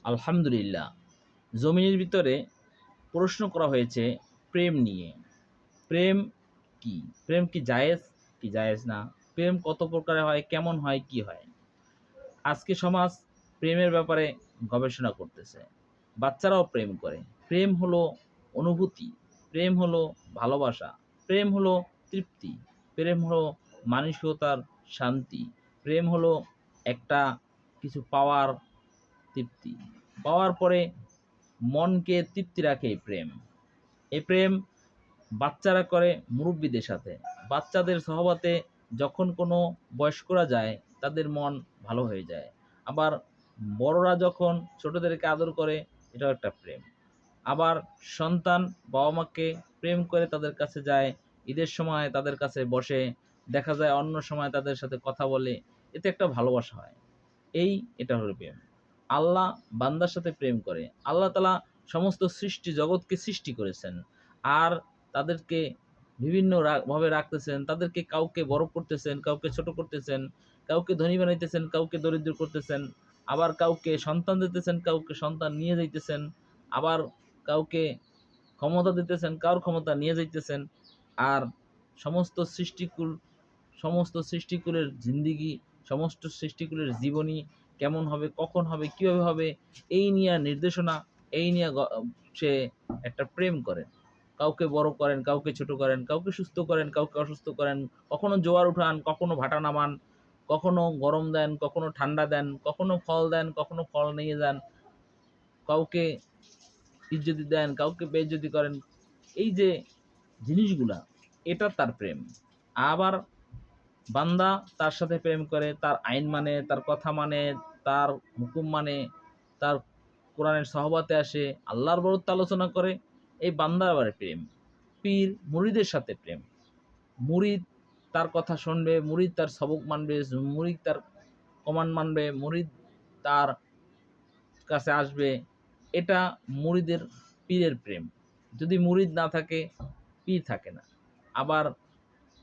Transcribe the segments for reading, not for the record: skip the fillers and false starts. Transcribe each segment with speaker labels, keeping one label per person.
Speaker 1: আলহামদুলিল্লাহ। জমিনের ভিতরে প্রশ্ন করা হয়েছে প্রেম নিয়ে। প্রেম কি? প্রেম কি জায়েজ কি জায়েজ না? প্রেম কত প্রকারের হয়, কেমন হয়, কি হয়? আজকে সমাজ প্রেমের ব্যাপারে গবেষণা করতেছে। বাচ্চারাও প্রেম করে। প্রেম হলো অনুভূতি, প্রেম হলো ভালোবাসা, প্রেম হলো তৃপ্তি, প্রেম হলো মানসিকতার শান্তি, প্রেম হলো একটা কিছু পাওয়ার তৃপ্তি। পাওয়ার পরে মনকে তৃপ্তি রাখে এই প্রেম। এই প্রেম বাচ্চারা করে মুরব্বীদের সাথে। বাচ্চাদের সহবতে যখন কোনো বয়স্করা যায় তাদের মন ভালো হয়ে যায়। আবার বড়রা যখন ছোটদেরকে আদর করে, এটাও একটা প্রেম। আবার সন্তান বাবা মাকে প্রেম করে তাদের কাছে যায়, ঈদের সময় তাদের কাছে বসে, দেখা যায় অন্য সময় তাদের সাথে কথা বলে, এতে একটা ভালোবাসা হয়। এটা হলো প্রেম। আল্লাহ বান্দার সাথে প্রেম করে। আল্লাহ তাআলা সমস্ত সৃষ্টি জগৎকে সৃষ্টি করেছেন। আর তাদেরকে বিভিন্ন ভাবে রাখতেছেন। তাদেরকে কাউকে বড় করতেছেন, কাউকে ছোট করতেছেন, কাউকে ধনী বানাইতেছেন, কাউকে দরিদ্র করতেছেন। আবার কাউকে সন্তান দিতেছেন, কাউকে সন্তান নিয়ে যাইতেছেন। আবার কাউকে ক্ষমতা দিতেছেন, কারোর ক্ষমতা নিয়ে যাইতেছেন। আর সমস্ত সৃষ্টিকুল সমস্ত সৃষ্টিকুলের জিন্দিগি, সমস্ত সৃষ্টিকুলের জীবনী কেমন হবে, কখন হবে, কিভাবে হবে, এই নিয়ে নির্দেশনা, এই নিয়ে সে একটা প্রেম করেন। কাউকে বড় করেন, কাউকে ছোট করেন, কাউকে সুস্থ করেন, কাউকে অসুস্থ করেন, কখনো জোয়ার উঠান, কখনো ভাটা নামান, কখনো গরম দেন, কখনো ঠান্ডা দেন, কখনো ফল দেন, কখনো ফল নিয়ে যান, কাউকে ইজ্জতি দেন, কাউকে বেইজ্জতি করেন। এই যে জিনিসগুলা, এটা তার প্রেম। আবার বান্দা তার সাথে প্রেম করে, তার আইন মানে, তার কথা মানে, তার হুকুম মানে, তার কোরআনের সহবতে আসে, আল্লাহর বরত্ব আলোচনা করে। এই বান্দার আবার প্রেম। পীর মুরিদের সাথে প্রেম। মুরিদ তার কথা শুনবে, মুরিদ তার সবক মানবে, মুরিদ তার কমান্ড মানবে, মুরিদ তার কাছে আসবে। এটা মুরিদের পীরের প্রেম। যদি মুরিদ না থাকে, পীর থাকে না। আবার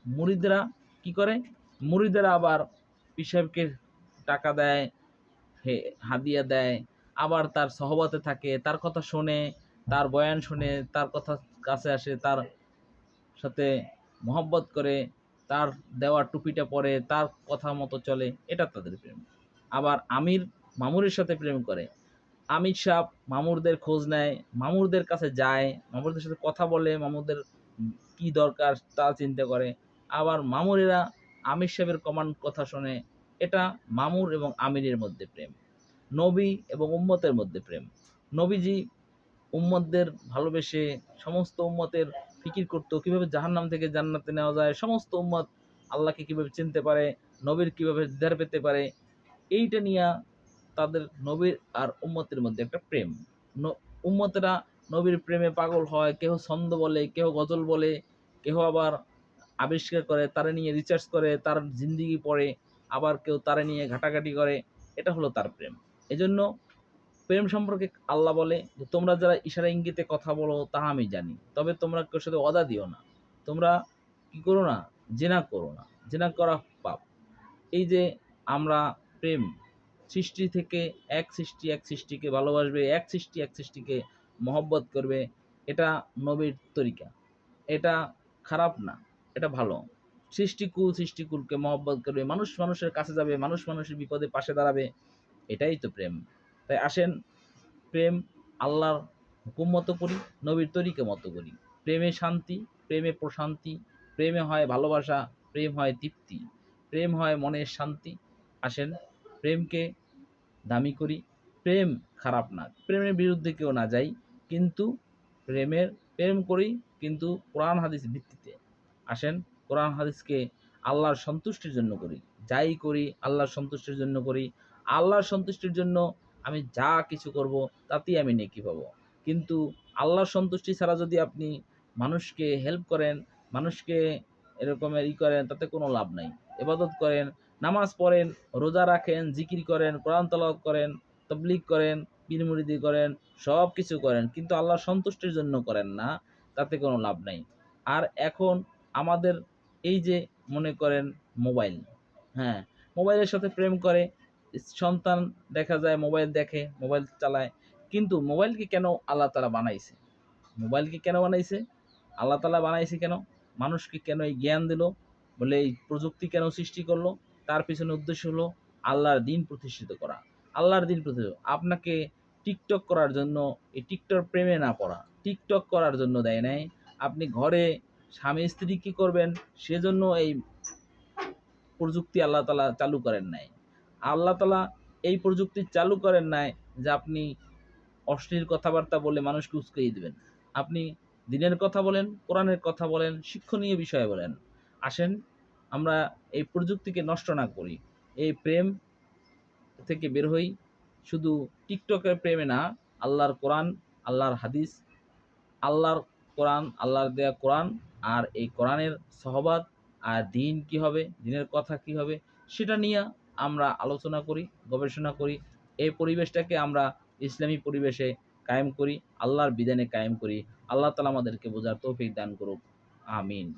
Speaker 1: মুরিদরা কি করে? মুরিদেরা আবার পীর সাহেবকে টাকা দেয়, হাদিয়া দেয়, আবার তার সহবতে থাকে, তার কথা শোনে, তার বয়ান শুনে, তার কথা কাছে আসে, তার সাথে মহব্বত করে, তার দেওয়া টুপিটা পরে, তার কথা মতো চলে। এটা তাদের প্রেম। আবার আমির মামুরের সাথে প্রেম করে। আমির সাহেব মামুরদের খোঁজ নেয়, মামুরদের কাছে যায়, মামুরদের সাথে কথা বলে, মামুরদের কি দরকার তা চিন্তা করে। আবার মামুরেরা আমির সাহেবের কমান্ড কথা শোনে। এটা মামুর এবং আমিরের মধ্যে প্রেম। নবী এবং উম্মতের মধ্যে প্রেম। নবীজি উম্মতদের ভালোবেসে সমস্ত উম্মতের ফিকির করতো, কিভাবে জাহান্নাম থেকে জান্নাতে নেওয়া যায়, সমস্ত উম্মত আল্লাহকে কিভাবে চিনতে পারে, নবীর কিভাবে দিদার পেতে পারে, এইটা নিয়ে তাদের নবীর আর উম্মতের মধ্যে একটা প্রেম। উম্মতেরা নবীর প্রেমে পাগল হয়, কেহ ছন্দ বলে, কেহ গজল বলে, কেহ আবার আবিষ্কার করে, তারা নিয়ে রিসার্চ করে, তার জিন্দিগি পড়ে, আবার কেউ তারা নিয়ে ঘাটাঘাটি করে। এটা হলো তার প্রেম। এজন্য প্রেম সম্পর্কে আল্লাহ বলে যে, তোমরা যারা ইশারা ইঙ্গিতে কথা বলো তাহা আমি জানি, তবে তোমরা কেউ সাথে ওয়াদা দিও না। তোমরা কি করো না? জেনা করো না। জেনা করা পাপ। এই যে আমরা প্রেম, সৃষ্টি থেকে এক সৃষ্টি এক সৃষ্টিকে ভালোবাসবে, এক সৃষ্টি এক সৃষ্টিকে মহব্বত করবে, এটা নবীর তরিকা। এটা খারাপ না, এটা ভালো। সৃষ্টিকুলকে মহব্বত করবে, মানুষ মানুষের কাছে যাবে, মানুষ মানুষের বিপদে পাশে দাঁড়াবে। এটাই তো প্রেম। তাই আসেন, প্রেম আল্লাহর হুকুম মতো করি, নবীর তরিকা মতো করি। প্রেমে শান্তি, প্রেমে প্রশান্তি, প্রেমে হয় ভালোবাসা, প্রেম হয় তৃপ্তি, প্রেম হয় মনের শান্তি। আসেন, প্রেমকে দামি করি। প্রেম খারাপ না, প্রেমের বিরুদ্ধে কেউ না যাই, কিন্তু প্রেম করি, কিন্তু কোরআন হাদিস ভিত্তিতে। আসেন, কোরআন হাদিসকে আল্লাহর সন্তুষ্টির জন্য করি। যাই করি আল্লাহর সন্তুষ্টির জন্য করি। আল্লাহর সন্তুষ্টির জন্য আমি যা কিছু করব তাতেই আমি নেকি পাবো। কিন্তু আল্লাহর সন্তুষ্টি ছাড়া যদি আপনি মানুষকে হেল্প করেন, মানুষকে এরকমের করেন, তাতে কোনো লাভ নাই। ইবাদত করেন, নামাজ পড়েন, রোজা রাখেন, জিকির করেন, কোরআন তেলাওয়াত করেন, তাবলীগ করেন, পীর মুরিদি করেন, সব কিছু করেন, কিন্তু আল্লাহর সন্তুষ্টির জন্য করেন না, তাতে কোনো লাভ নাই। আর এখন আমাদের এই যে মনে করেন মোবাইল, হ্যাঁ, মোবাইলের সাথে প্রেম করে। সন্তান দেখা যায় মোবাইল দেখে, মোবাইল চালায়। কিন্তু মোবাইলকে কেন আল্লাহ তাআলা বানাইছে? মোবাইলকে কেন বানাইছে? আল্লাহ তাআলা বানাইছে কেন? মানুষকে কেন এই জ্ঞান দিল? বলে এই প্রযুক্তি কেন সৃষ্টি করলো? তার পেছনে উদ্দেশ্য হলো আল্লাহর দ্বীন প্রতিষ্ঠিত করা। আল্লাহর দ্বীন প্রতিষ্ঠিত। আপনাকে টিকটক করার জন্য এই টিকটক প্রেমে না পড়া। টিকটক করার জন্য দেয় নাই। আপনি ঘরে স্বামী-স্ত্রী কি করবেন সেজন্য এই প্রযুক্তি আল্লাহ তাআলা চালু করেন নাই। আল্লাহ তাআলা এই প্রযুক্তি চালু করেন নাই যে আপনি অশ্লীল কথাবার্তা বলে মানুষকে উস্কাইয়ে দিবেন। আপনি দ্বীনের কথা বলেন, কোরআনের কথা বলেন, শিক্ষণীয় বিষয় বলেন। আসেন আমরা এই প্রযুক্তিকে নষ্ট না করি। এই প্রেম থেকে বের হই। শুধু টিকটকের প্রেমে না, আল্লাহর কোরআন, আল্লাহর হাদিস, আল্লাহর কোরআন, আল্লাহর দেয়া কোরআন আর এই কোরআনের সহবাত আর দ্বীন কি হবে, দ্বীনের কথা কি হবে সেটা নিয়ে আমরা আলোচনা করি, গবেষণা করি। এই পরিবেশটাকে আমরা ইসলামী পরিবেশে কায়েম করি, আল্লাহর বিধানে কায়েম করি। আল্লাহ তাআলা আমাদেরকে বোঝার তৌফিক দান করুক। আমিন।